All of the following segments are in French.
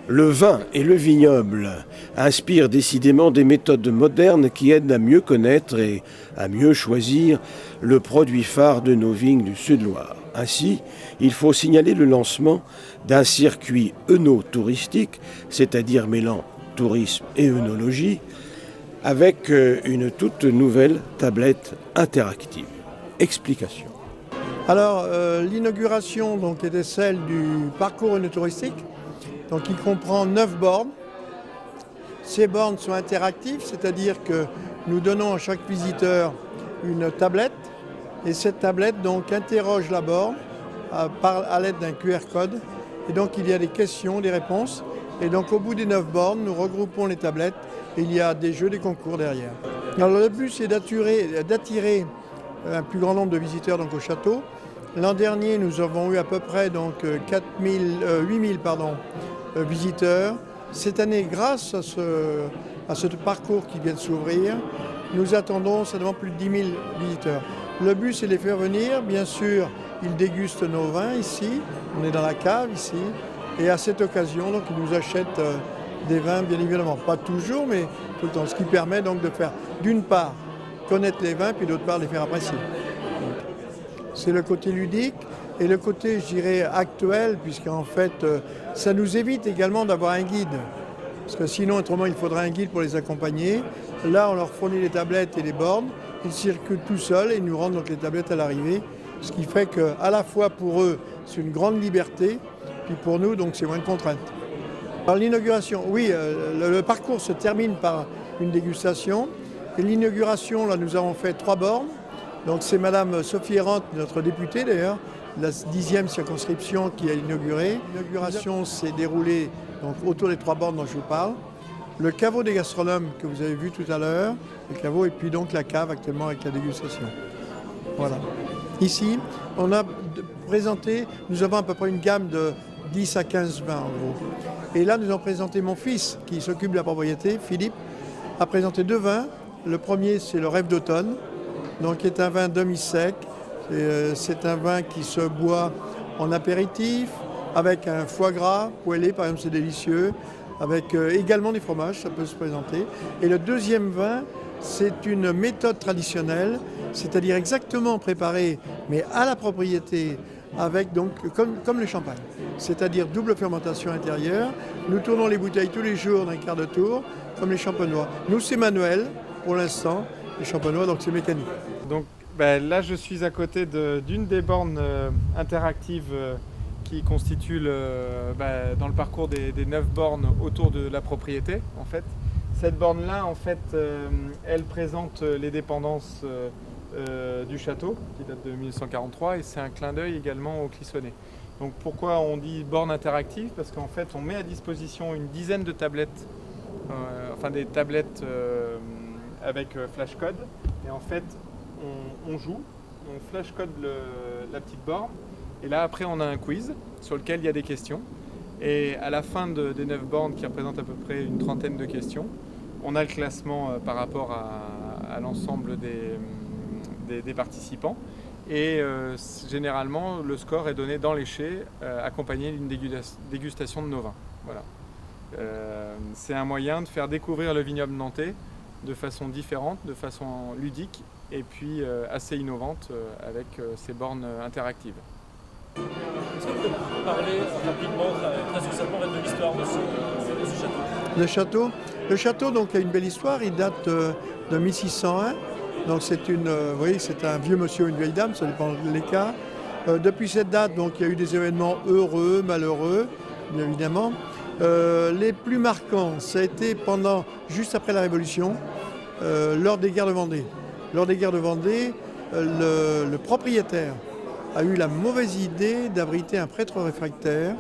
Le vin et le vignoble inspirent décidément des méthodes modernes qui aident à mieux connaître et à mieux choisir le produit phare de nos vignes du Sud-Loire. Ainsi, il faut signaler le lancement d'un circuit œnotouristique, c'est-à-dire mêlant tourisme et œnologie, avec une toute nouvelle tablette interactive. Explication. Alors, l'inauguration donc, était celle du parcours œnotouristique. Donc il comprend 9 bornes. Ces bornes sont interactives, c'est-à-dire que nous donnons à chaque visiteur une tablette et cette tablette donc interroge la borne à l'aide d'un QR code. Et donc il y a des questions, des réponses. Et donc au bout des 9 bornes, nous regroupons les tablettes et il y a des jeux, des concours derrière. Alors le but c'est d'attirer un plus grand nombre de visiteurs donc, au château. L'an dernier, nous avons eu à peu près donc, 8000 visiteurs. Cette année, grâce à ce parcours qui vient de s'ouvrir, nous attendons certainement plus de 10 000 visiteurs. Le but, c'est de les faire venir. Bien sûr, ils dégustent nos vins ici. On est dans la cave ici. Et à cette occasion, donc, ils nous achètent des vins, bien évidemment. Pas toujours, mais tout le temps. Ce qui permet donc de faire, d'une part, connaître les vins, puis d'autre part, les faire apprécier. C'est le côté ludique. Et le côté, je dirais, actuel, puisqu'en fait, ça nous évite également d'avoir un guide. Parce que sinon, autrement, il faudrait un guide pour les accompagner. Là, on leur fournit les tablettes et les bornes. Ils circulent tout seuls et ils nous rendent donc les tablettes à l'arrivée. Ce qui fait qu'à la fois pour eux, c'est une grande liberté, puis pour nous, donc, c'est moins de contraintes. Alors l'inauguration, oui, le parcours se termine par une dégustation. Et l'inauguration, là, nous avons fait 3 bornes. Donc c'est Madame Sophie Errante, notre députée d'ailleurs, la 10e circonscription qui a inauguré. L'inauguration s'est déroulée donc, autour des 3 bornes dont je vous parle. Le caveau des gastronomes que vous avez vu tout à l'heure, le caveau, et puis donc la cave actuellement avec la dégustation. Voilà. Ici, on a présenté, nous avons à peu près une gamme de 10 à 15 vins en gros. Et là, nous avons présenté mon fils qui s'occupe de la propriété, Philippe, a présenté 2 vins. Le premier, c'est le Rêve d'automne, donc qui est un vin demi-sec. C'est un vin qui se boit en apéritif, avec un foie gras poêlé, par exemple, c'est délicieux, avec également des fromages, ça peut se présenter. Et le deuxième vin, c'est une méthode traditionnelle, c'est-à-dire exactement préparé, mais à la propriété, avec donc comme le champagne, c'est-à-dire double fermentation intérieure. Nous tournons les bouteilles tous les jours d'un quart de tour, comme les champenois. Nous, c'est manuel pour l'instant, les champenois, donc c'est mécanique. Donc là, je suis à côté d'une des bornes interactives qui constitue dans le parcours des 9 bornes autour de la propriété. En fait. Cette borne-là, en fait, elle présente les dépendances du château, qui date de 1943, et c'est un clin d'œil également au Clissonnet. Donc pourquoi on dit borne interactive? Parce qu'en fait, on met à disposition une dizaine de tablettes, des tablettes avec flashcode, et en fait, on joue, on flashcode la petite borne, et là après on a un quiz sur lequel il y a des questions, et à la fin des 9 bornes qui représentent à peu près une trentaine de questions, on a le classement par rapport à l'ensemble des participants, et généralement le score est donné dans les chais accompagné d'une dégustation de nos vins. Voilà. C'est un moyen de faire découvrir le vignoble nantais de façon différente, de façon ludique, et puis assez innovante avec ces bornes interactives. Est-ce que vous pouvez parler rapidement, très succinctement, de l'histoire de ce château? Le château donc, a une belle histoire, il date de 1601. Donc c'est c'est un vieux monsieur ou une vieille dame, ça dépend des cas. Depuis cette date, donc, il y a eu des événements heureux, malheureux, bien évidemment. Les plus marquants, ça a été juste après la Révolution, lors des guerres de Vendée. Lors des guerres de Vendée, le propriétaire a eu la mauvaise idée d'abriter un prêtre réfractaire.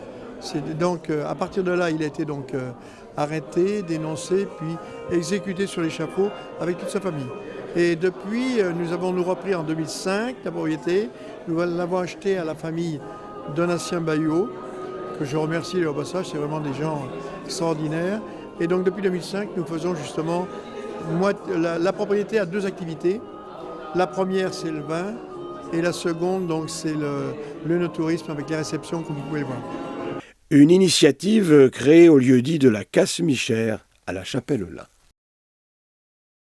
Donc, à partir de là, il a été donc arrêté, dénoncé, puis exécuté sur l'échafaud avec toute sa famille. Et depuis, nous avons repris en 2005 la propriété. Nous l'avons acheté à la famille Donatien Bayot, que je remercie au passage, c'est vraiment des gens extraordinaires. Et donc depuis 2005, nous faisons justement, la propriété a 2 activités. La première, c'est le vin, et la seconde, donc, c'est l'œnotourisme avec les réceptions, comme vous pouvez le voir. Une initiative créée au lieu-dit de la Casse-Michère à la Chapelle-Lin.